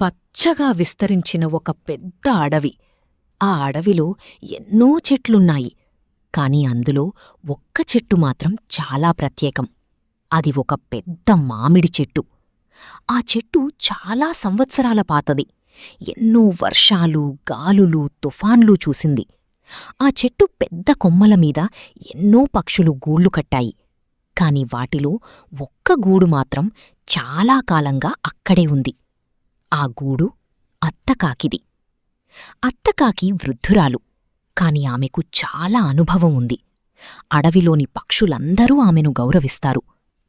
పచ్చగా విస్తరించిన ఒక పెద్ద అడవి. ఆ అడవిలో ఎన్నో చెట్లున్నాయి. కాని అందులో ఒక్క చెట్టు మాత్రం చాలా ప్రత్యేకం. అది ఒక పెద్ద మామిడి చెట్టు. ఆ చెట్టు చాలా సంవత్సరాల పాతది. ఎన్నో వర్షాలు, గాలులు, తుఫాన్లు చూసింది. ఆ చెట్టు పెద్ద కొమ్మలమీద ఎన్నో పక్షులు గూళ్ళు కట్టాయి. కాని వాటిలో ఒక్క గూడు మాత్రం చాలా కాలంగా అక్కడే ఉంది. ఆ గూడు అత్తకాకిది. అత్తకాకి వృద్ధురాలు, కాని ఆమెకు చాలా అనుభవం ఉంది. అడవిలోని పక్షులందరూ ఆమెను గౌరవిస్తారు,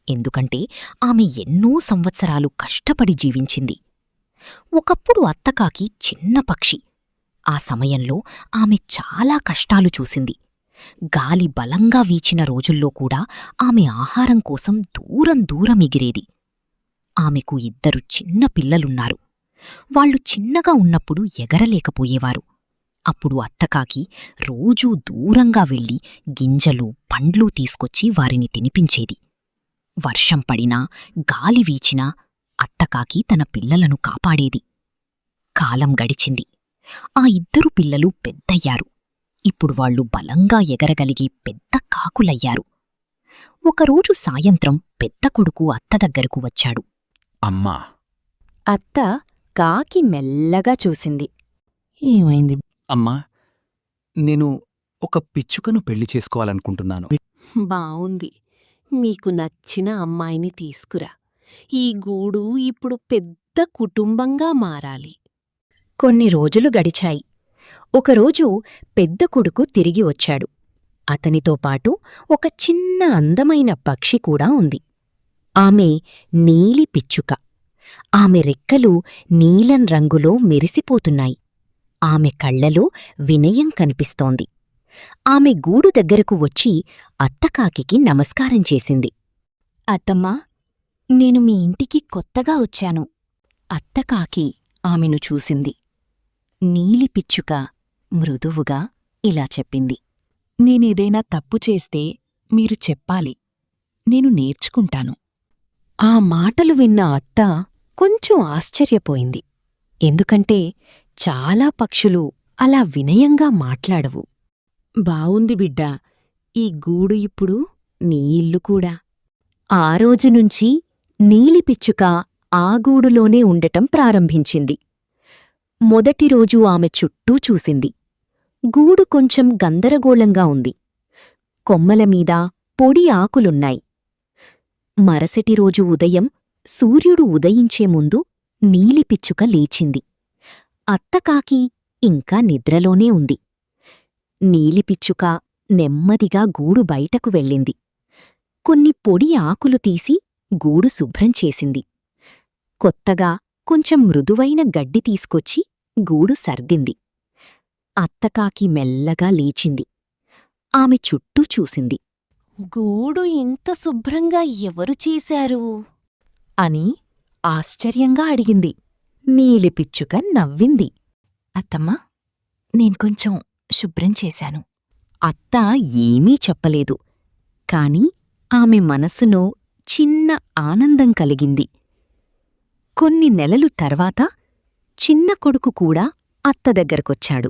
ఎందుకంటే ఆమె ఎన్నో సంవత్సరాలు కష్టపడి జీవించింది. ఒకప్పుడు అత్తకాకి చిన్న పక్షి. ఆ సమయంలో ఆమె చాలా కష్టాలు చూసింది. గాలి బలంగా వీచిన రోజుల్లో కూడా ఆమె ఆహారం కోసం దూరం దూరం ఎగిరేది. ఆమెకు 2 చిన్న పిల్లలున్నారు. వాళ్ళు చిన్నగా ఉన్నప్పుడు ఎగరలేకపోయేవారు. అప్పుడు అత్తకాకి రోజూ దూరంగా వెళ్ళి గింజలు, పండ్లు తీసుకొచ్చి వారిని తినిపించేది. వర్షం పడినా, గాలి వీచినా అత్తకాకి తన పిల్లలను కాపాడేది. కాలం గడిచింది. ఆ 2 పిల్లలు పెద్దయ్యారు. ఇప్పుడు వాళ్ళు బలంగా ఎగరగలిగే పెద్ద కాకులయ్యారు. ఒకరోజు సాయంత్రం పెద్ద కొడుకు అత్త దగ్గరకు వచ్చాడు. అమ్మా, అత్త కాకి మెల్లగా చూసింది. ఏమైంది? అమ్మా, నేను ఒక పిచ్చుకను పెళ్లి చేసుకోవాలనుకుంటున్నాను. బావుంది. మీకు నచ్చిన అమ్మాయిని తీసుకురా. ఈ గూడు ఇప్పుడు పెద్ద కుటుంబంగా మారాలి. కొన్ని రోజులు గడిచాయి. ఒకరోజు పెద్ద కొడుకు తిరిగి వచ్చాడు. అతనితో పాటు ఒక చిన్న అందమైన పక్షి కూడా ఉంది. ఆమె నీలి పిచ్చుక. ఆమె రెక్కలు నీలం రంగులో మెరిసిపోతున్నాయి. ఆమె కళ్లలో వినయం కనిపిస్తోంది. ఆమె గూడు దగ్గరకు వచ్చి అత్తకాకికి నమస్కారం చేసింది. అత్తమ్మా, నేను మీ ఇంటికి కొత్తగా వచ్చాను. అత్తకాకి ఆమెను చూసింది. నీలి పిచ్చుక మృదువుగా ఇలా చెప్పింది. నేనేదైనా తప్పు చేస్తే మీరు చెప్పాలి. నేను నేర్చుకుంటాను. ఆ మాటలు విన్న అత్త కొంచెం ఆశ్చర్యపోయింది. ఎందుకంటే చాలా పక్షులు అలా వినయంగా మాట్లాడవు. బావుంది బిడ్డా. ఈ గూడు ఇప్పుడు నీ ఇల్లు కూడా. ఆ రోజునుంచి నీలిపిచ్చుక ఆ గూడులోనే ఉండటం ప్రారంభించింది. మొదటి రోజు ఆమె చుట్టూ చూసింది. గూడు కొంచెం గందరగోళంగా ఉంది. కొమ్మలమీద పొడి ఆకులున్నాయి. మరసటి రోజు ఉదయం సూర్యుడు ఉదయించే ముందు నీలిపిచ్చుక లేచింది. అత్తకాకి ఇంకా నిద్రలోనే ఉంది. నీలిపిచ్చుక నెమ్మదిగా గూడు బయటకు వెళ్ళింది. కొన్ని పొడి ఆకులు తీసి గూడు శుభ్రం చేసింది. కొత్తగా కొంచెం మృదువైన గడ్డి తీసుకొచ్చి గూడు సర్దింది. అత్తకాకి మెల్లగా లేచింది. ఆమె చుట్టూ చూసింది. గూడు ఇంత శుభ్రంగా ఎవరు చేశారు? అని ఆశ్చర్యంగా అడిగింది. నీలిపిచ్చుక నవ్వింది. అత్తమ్మా, నేన్కొంచెం శుభ్రం చేశాను. అత్త ఏమీ చెప్పలేదు. కాని ఆమె మనసులో చిన్న ఆనందం కలిగింది. కొన్ని నెలలు తర్వాత చిన్న కొడుకు కూడా అత్త దగ్గరకొచ్చాడు.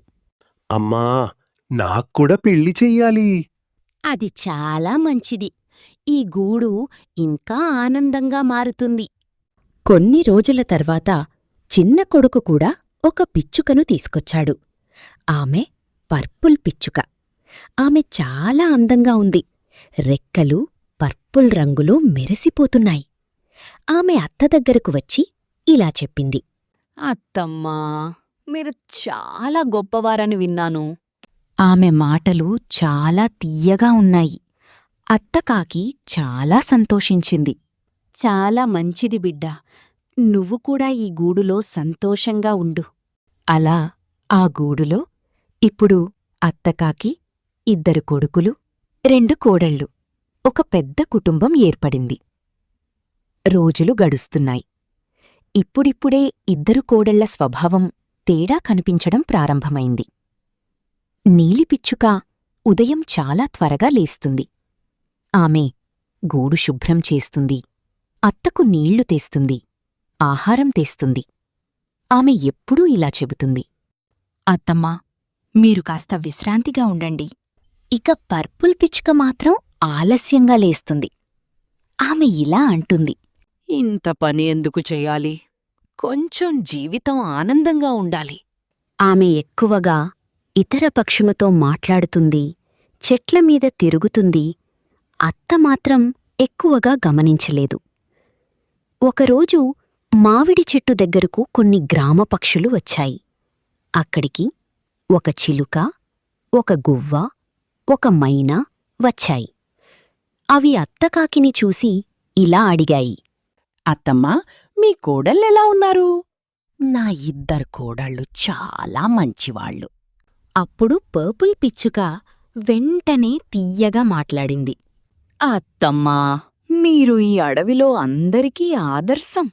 అమ్మా, నాక్కూడా పెళ్లి చెయ్యాలి. అది చాలా మంచిది. ఈ గూడు ఇంకా ఆనందంగా మారుతుంది. కొన్ని రోజుల తర్వాత చిన్న కొడుకు కూడా ఒక పిచ్చుకను తీసుకొచ్చాడు. ఆమె పర్పుల్ పిచ్చుక. ఆమె చాలా అందంగా ఉంది. రెక్కలు పర్పుల్ రంగులో మెరిసిపోతున్నాయి. ఆమె అత్త దగ్గరకు వచ్చి ఇలా చెప్పింది. అత్తమ్మా, మీరు చాలా గొప్పవారని విన్నాను. ఆమె మాటలు చాలా తియ్యగా ఉన్నాయి. అత్తకాకి చాలా సంతోషించింది. చాలా మంచిది బిడ్డా. నువ్వు కూడా ఈ గూడులో సంతోషంగా ఉండు. అలా ఆ గూడులో ఇప్పుడు అత్తకాకి 2 కొడుకులు, 2 కోడళ్ళు, ఒక పెద్ద కుటుంబం ఏర్పడింది. రోజులు గడుస్తున్నాయి. ఇప్పుడిప్పుడే 2 కోడళ్ల స్వభావం తేడా కనిపించడం ప్రారంభమైంది. నీలిపిచ్చుక ఉదయం చాలా త్వరగా లేస్తుంది. ఆమె గూడు శుభ్రం చేస్తుంది, అత్తకు నీళ్లు తెస్తుంది, ఆహారం తెస్తుంది. ఆమె ఎప్పుడూ ఇలా చెబుతుంది. అత్తమ్మా, మీరు కాస్త విశ్రాంతిగా ఉండండి. ఇక పర్పుల్ పిచ్చుక మాత్రం ఆలస్యంగా లేస్తుంది. ఆమె ఇలా అంటుంది. ఇంత పని ఎందుకు చెయ్యాలి? కొంచెం జీవితం ఆనందంగా ఉండాలి. ఆమె ఎక్కువగా ఇతర పక్షులతో మాట్లాడుతుంది, చెట్లమీద తిరుగుతుంది. అత్త మాత్రం ఎక్కువగా గమనించలేదు. ఒకరోజు మామిడి చెట్టు దగ్గరకు కొన్ని గ్రామ పక్షులు వచ్చాయి. అక్కడికి ఒక చిలుక, ఒక గువ్వ, ఒక మైనా వచ్చాయి. అవి అత్తకాకిని చూసి ఇలా అడిగాయి. అత్తమ్మా, మీ కోడళ్ళెలా ఉన్నారు? నా ఇద్దరు కోడళ్ళు చాలా మంచివాళ్లు. అప్పుడు పర్పుల్ పిచ్చుక వెంటనే తియ్యగా మాట్లాడింది. అత్తమ్మా, మీరు ఈ అడవిలో అందరికీ ఆదర్శం.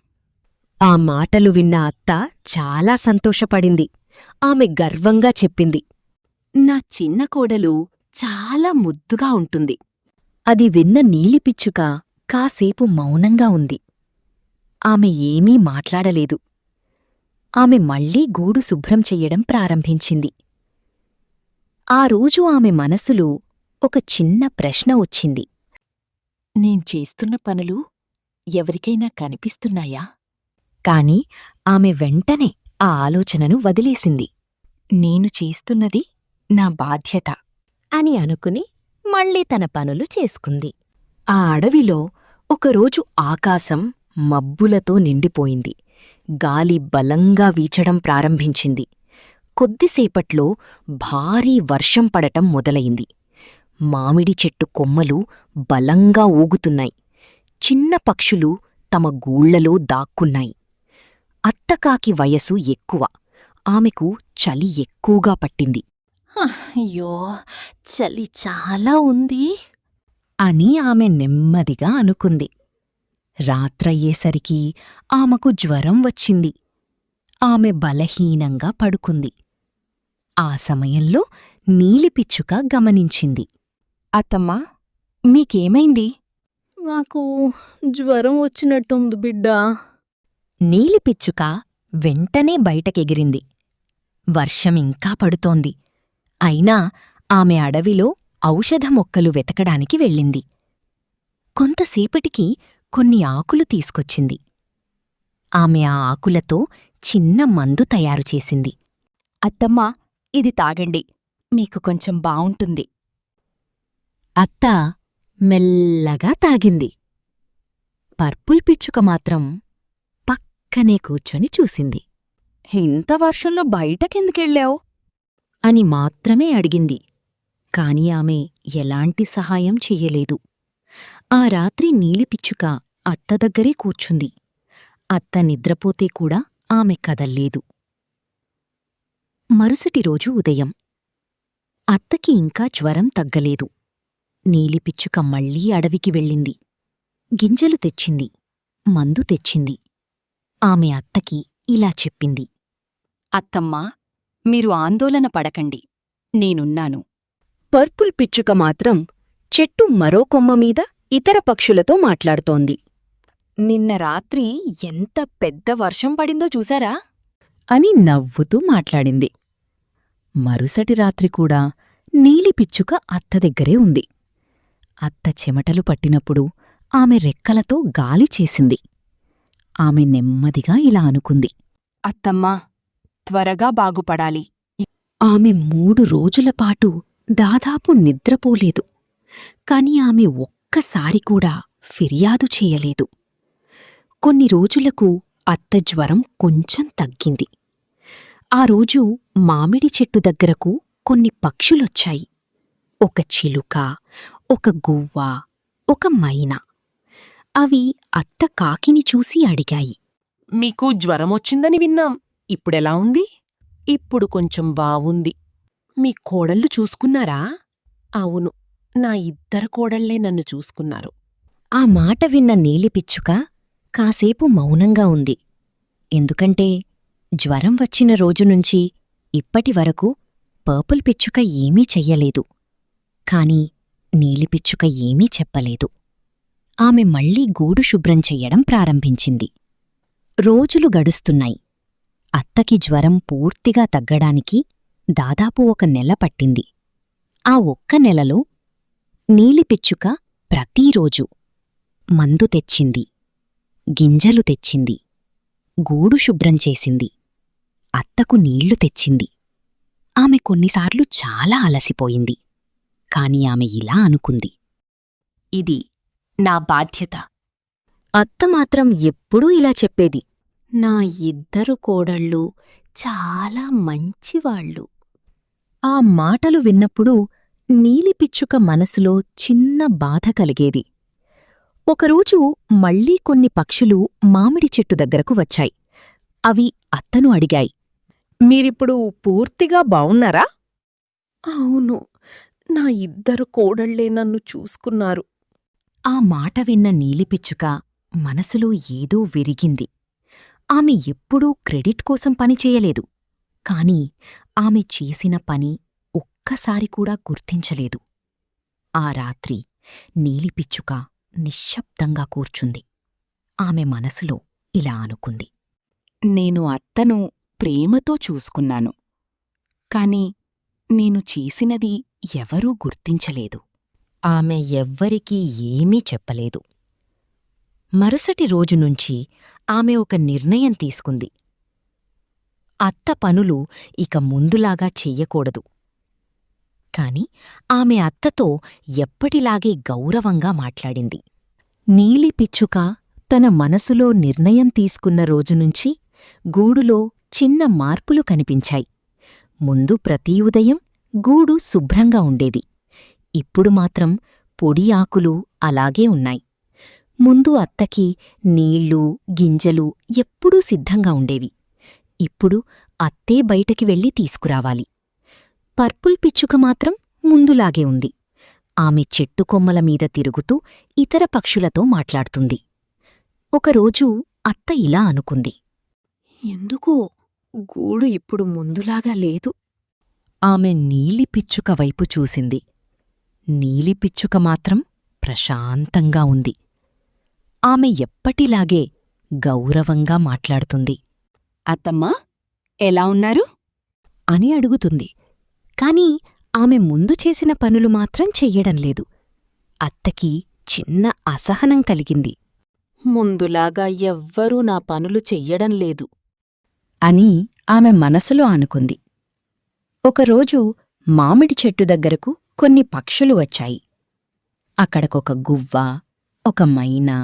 ఆ మాటలు విన్న అత్త చాలా సంతోషపడింది. ఆమె గర్వంగా చెప్పింది. నా చిన్న కోడలు చాలా ముద్దుగా ఉంటుంది. అది విన్న నీలిపిచ్చుక కాసేపు మౌనంగా ఉంది. ఆమె ఏమీ మాట్లాడలేదు. ఆమె మళ్లీ గూడు శుభ్రం చెయ్యడం ప్రారంభించింది. ఆ రోజు ఆమె మనసులో ఒక చిన్న ప్రశ్న వచ్చింది. నేను చేస్తున్న పనులు ఎవరికైనా కనిపిస్తున్నాయా? కాని ఆమె వెంటనే ఆ ఆలోచనను వదిలేసింది. నేను చేస్తున్నది నా బాధ్యత అని అనుకుని మళ్లీ తన పనులు చేసుకుంది. ఆ అడవిలో ఒకరోజు ఆకాశం మబ్బులతో నిండిపోయింది. గాలి బలంగా వీచడం ప్రారంభించింది. కొద్దిసేపట్లో భారీ వర్షం పడటం మొదలయింది. మామిడి చెట్టు కొమ్మలు బలంగా ఊగుతున్నాయి. చిన్న పక్షులు తమ గూళ్లలో దాక్కున్నాయి. అత్తకాకి వయసు ఎక్కువ. ఆమెకు చలి ఎక్కువగా పట్టింది. అయ్యో, చలి చాలా ఉంది అని ఆమె నెమ్మదిగా అనుకుంది. రాత్రయ్యేసరికి ఆమెకు జ్వరం వచ్చింది. ఆమె బలహీనంగా పడుకుంది. ఆ సమయంలో నీలిపిచ్చుక గమనించింది. అత్తమ్మా, మీకేమైంది? నాకు జ్వరం వచ్చినట్టుంది బిడ్డా. నీలిపిచ్చుక వెంటనే బయటకెగిరింది. వర్షమింకా పడుతోంది. అయినా ఆమె అడవిలో ఔషధ మొక్కలు వెతకడానికి వెళ్ళింది. కొంతసేపటికి కొన్ని ఆకులు తీసుకొచ్చింది. ఆమె ఆ ఆకులతో చిన్న మందు తయారుచేసింది. అత్తమ్మా, ఇది తాగండి, మీకు కొంచెం బావుంటుంది. అత్త మెల్లగా తాగింది. పర్పుల్ పిచ్చుక మాత్రం పక్కనే కూర్చొని చూసింది. ఇంత వర్షంలో బయటకెందుకెళ్ళావు? అని మాత్రమే అడిగింది. కాని ఆమె ఎలాంటి సహాయం చెయ్యలేదు. ఆ రాత్రి నీలిపిచ్చుక అత్త దగ్గరే కూర్చుంది. అత్త నిద్రపోతే కూడా ఆమె కదల్లేదు. మరుసటి రోజు ఉదయం అత్తకి ఇంకా జ్వరం తగ్గలేదు. నీలిపిచ్చుక మళ్లీ అడవికి వెళ్ళింది. గింజలు తెచ్చింది, మందు తెచ్చింది. ఆమె అత్తకి ఇలా చెప్పింది. అత్తమ్మా, మీరు ఆందోళన పడకండి, నేనున్నాను. పర్పుల్ పిచ్చుక మాత్రం చెట్టు మరో కొమ్మ మీద ఇతర పక్షులతో మాట్లాడుతోంది. నిన్న రాత్రి ఎంత పెద్ద వర్షం పడిందో చూసారా? అని నవ్వుతూ మాట్లాడింది. మరుసటి రాత్రి కూడా నీలిపిచ్చుక అత్త దగ్గరే ఉంది. అత్త చెమటలు పట్టినప్పుడు ఆమె రెక్కలతో గాలి చేసింది. ఆమె నెమ్మదిగా ఇలా అనుకుంది. అత్తమ్మా, త్వరగా బాగుపడాలి. ఆమె 3 రోజులపాటు దాదాపు నిద్రపోలేదు. కాని ఆమె ఒక్కసారి కూడా ఫిర్యాదు చేయలేదు. కొన్ని రోజులకు అత్త జ్వరం కొంచెం తగ్గింది. ఆ రోజు మామిడి చెట్టు దగ్గరకు కొన్ని పక్షులొచ్చాయి. ఒక చిలుక, ఒక గువ్వ, ఒక మైనా. అవి అత్త కాకిని చూసి అడిగాయి. మీకు జ్వరమొచ్చిందని విన్నాం. ఇప్పుడెలా ఉంది? ఇప్పుడు కొంచెం బావుంది. మీ కోడళ్ళు చూసుకున్నారా? అవును, నా ఇద్దరు కోడళ్లే నన్ను చూసుకున్నారు. ఆ మాట విన్న నీలిపిచ్చుక కాసేపు మౌనంగా ఉంది. ఎందుకంటే జ్వరం వచ్చిన రోజునుంచి ఇప్పటివరకు పర్పుల్ పిచ్చుక ఏమీ చెయ్యలేదు. కాని నీలిపిచ్చుక ఏమీ చెప్పలేదు. ఆమె మళ్లీ గూడు శుభ్రం చెయ్యడం ప్రారంభించింది. రోజులు గడుస్తున్నాయి. అత్తకి జ్వరం పూర్తిగా తగ్గడానికి దాదాపు 1 నెల పట్టింది. ఆ 1 నెలలో నీలిపిచ్చుక ప్రతిరోజూ మందు తెచ్చింది, గింజలు తెచ్చింది, గూడు శుభ్రం చేసింది, అత్తకు నీళ్లు తెచ్చింది. ఆమె కొన్నిసార్లు చాలా అలసిపోయింది. కాని ఆమె ఇలా అనుకుంది, ఇది నా బాధ్యత. అత్త మాత్రం ఎప్పుడూ ఇలా చెప్పేది. నా 2 కోడళ్ళు చాలా మంచివాళ్ళు. ఆ మాటలు విన్నప్పుడు నీలిపిచ్చుక మనసులో చిన్న బాధ కలిగేది. ఒకరోజు మళ్లీ కొన్ని పక్షులు మామిడి చెట్టు దగ్గరకు వచ్చాయి. అవి అత్తను అడిగాయి. మీరిప్పుడు పూర్తిగా బావున్నారా? అవును, నా 2 కోడళ్లే నన్ను చూసుకున్నారు. ఆ మాట విన్న నీలిపిచ్చుక మనసులో ఏదో విరిగింది. ఆమె ఎప్పుడూ క్రెడిట్ కోసం పనిచేయలేదు. కాని ఆమె చేసిన పని ఒక్కసారి కూడా గుర్తించలేదు. ఆ రాత్రి నీలిపిచ్చుక నిశ్శబ్దంగా కూర్చుంది. ఆమె మనసులో ఇలా అనుకుంది. నేను అత్తను ప్రేమతో చూసుకున్నాను. కాని నేను చేసినది ఎవరూ గుర్తించలేదు. ఆమె ఎవ్వరికీ ఏమీ చెప్పలేదు. మరుసటి రోజునుంచి ఆమె ఒక నిర్ణయం తీసుకుంది. అత్త పనులు ఇక ముందులాగా చెయ్యకూడదు. కాని ఆమె అత్తతో ఎప్పటిలాగే గౌరవంగా మాట్లాడింది. నీలిపిచ్చుక తన మనసులో నిర్ణయం తీసుకున్న రోజునుంచి గూడులో చిన్న మార్పులు కనిపించాయి. ముందు ప్రతి ఉదయం గూడు శుభ్రంగా ఉండేది. ఇప్పుడు మాత్రం పొడి ఆకులు అలాగే ఉన్నాయి. ముందు అత్తకి నీళ్లు, గింజలు ఎప్పుడూ సిద్ధంగా ఉండేవి. ఇప్పుడు అత్తే బయటకి వెళ్ళి తీసుకురావాలి. పర్పుల్ పిచ్చుక మాత్రం ముందులాగే ఉంది. ఆమె చెట్టు కొమ్మల మీద తిరుగుతూ ఇతర పక్షులతో మాట్లాడుతుంది. ఒకరోజు అత్త ఇలా అనుకుంది. ఎందుకో గూడు ఇప్పుడు ముందులాగా లేదు. ఆమె నీలిపిచ్చుక వైపు చూసింది. నీలిపిచ్చుక మాత్రం ప్రశాంతంగా ఉంది. ఆమె ఎప్పటిలాగే గౌరవంగా మాట్లాడుతుంది. అత్తమ్మా, ఎలా ఉన్నారు? అని అడుగుతుంది. కాని ఆమె ముందు చేసిన పనులు మాత్రం చెయ్యడంలేదు. అత్తకి చిన్న అసహనం కలిగింది. ముందులాగా ఎవ్వరూ నా పనులు చెయ్యడం లేదు అని ఆమె మనసులో అనుకుంది. ఒకరోజు మామిడి చెట్టు దగ్గరకు కొన్ని పక్షులు వచ్చాయి. అక్కడకొక గువ్వ, ఒక మైనా,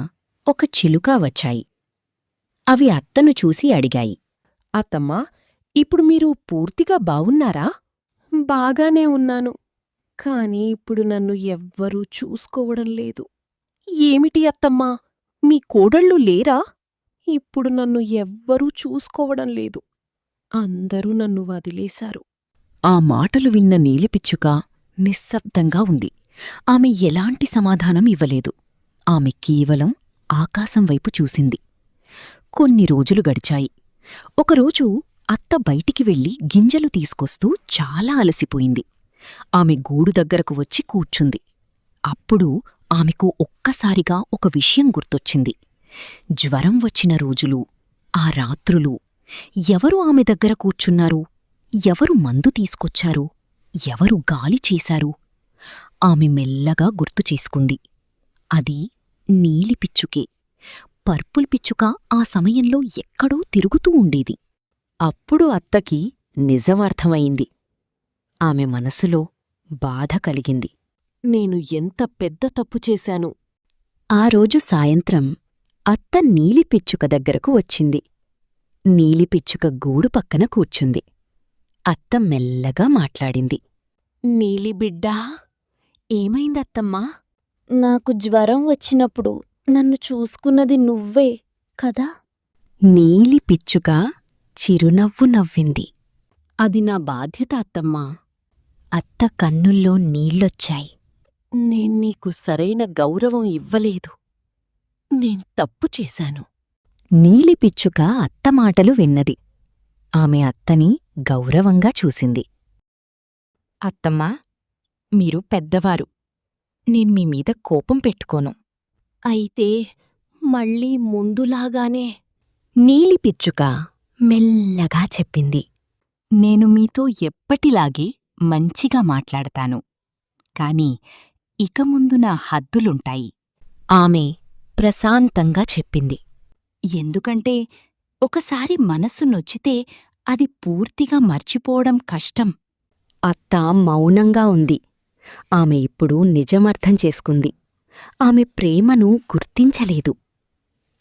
ఒక చిలుక వచ్చాయి. అవి అత్తను చూసి అడిగాయి. అత్తమ్మా, ఇప్పుడు మీరు పూర్తిగా బావున్నారా? బాగానే ఉన్నాను. కాని ఇప్పుడు నన్ను ఎవ్వరూ చూసుకోవడం లేదు. ఏమిటి అత్తమ్మా, మీ కోడళ్ళు లేరా? ఇప్పుడు నన్ను ఎవ్వరూ చూసుకోవడం లేదు. అందరూ నన్ను వదిలేశారు. ఆ మాటలు విన్న నీలిపిచ్చుక నిశ్శబ్దంగా ఉంది. ఆమె ఎలాంటి సమాధానం ఇవ్వలేదు. ఆమె కేవలం ఆకాశం వైపు చూసింది. కొన్ని రోజులు గడిచాయి. ఒకరోజు అత్త బయటికి వెళ్లి గింజలు తీసుకొస్తూ చాలా అలసిపోయింది. ఆమె గూడు దగ్గరకు వచ్చి కూర్చుంది. అప్పుడు ఆమెకు ఒక్కసారిగా ఒక విషయం గుర్తొచ్చింది. జ్వరం వచ్చిన రోజులు, ఆ రాత్రులు, ఎవరు ఆమె దగ్గర కూర్చున్నారు? ఎవరు మందు తీసుకొచ్చారు? ఎవరు గాలి చేశారు? ఆమె మెల్లగా గుర్తు చేసుకుంది. అది నీలిపిచ్చుకే. పర్పుల్ పిచ్చుక ఆ సమయంలో ఎక్కడో తిరుగుతూ ఉండేది. అప్పుడు అత్తకి నిజం అర్థమైంది. ఆమె మనసులో బాధ కలిగింది. నేను ఎంత పెద్ద తప్పు చేశాను. ఆ రోజు సాయంత్రం అత్త నీలిపిచ్చుక దగ్గరకు వచ్చింది. నీలిపిచ్చుక గూడు పక్కన కూర్చుంది. అత్త మెల్లగా మాట్లాడింది. నీలిబిడ్డా, ఏమైందత్తమ్మా? నాకు జ్వరం వచ్చినప్పుడు నన్ను చూసుకున్నది నువ్వే కదా? నీలిపిచ్చుక చిరునవ్వు నవ్వింది. అది నా బాధ్యత అత్తమ్మా. అత్త కన్నుల్లో నీళ్లొచ్చాయి. నేన్నీకు సరైన గౌరవం ఇవ్వలేదు. నేను తప్పు చేశాను. నీలిపిచ్చుక అత్త మాటలు విన్నది. ఆమె అత్తని గౌరవంగా చూసింది. అత్తమ్మా, మీరు పెద్దవారు. నేను మీ మీద కోపం పెట్టుకోను. అయితే మళ్ళీ ముందులాగానే నీలిపిచ్చుక మెల్లగా చెప్పింది. నేను మీతో ఎప్పటిలాగే మంచిగా మాట్లాడతాను. కాని ఇక ముందు నా హద్దులుంటాయి. ఆమె ప్రశాంతంగా చెప్పింది. ఎందుకంటే ఒకసారి మనసు నొచ్చితే అది పూర్తిగా మర్చిపోవడం కష్టం. అత్త మౌనంగా ఉంది. ఆమె ఇప్పుడు నిజమర్థం చేసుకుంది. ఆమె ప్రేమను గుర్తించలేదు.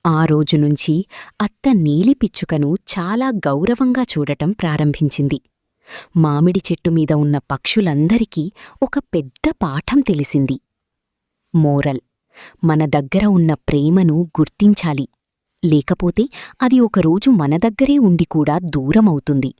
ఆ రోజునుంచి అత్త నీలిపిచ్చుకను చాలా గౌరవంగా చూడటం ప్రారంభించింది. మామిడి చెట్టు మీద ఉన్న పక్షులందరికీ ఒక పెద్ద పాఠం తెలిసింది. మోరల్: మన దగ్గర ఉన్న ప్రేమను గుర్తించాలి, లేకపోతే అది ఒకరోజు మన దగ్గరే ఉండి కూడా దూరమవుతుంది.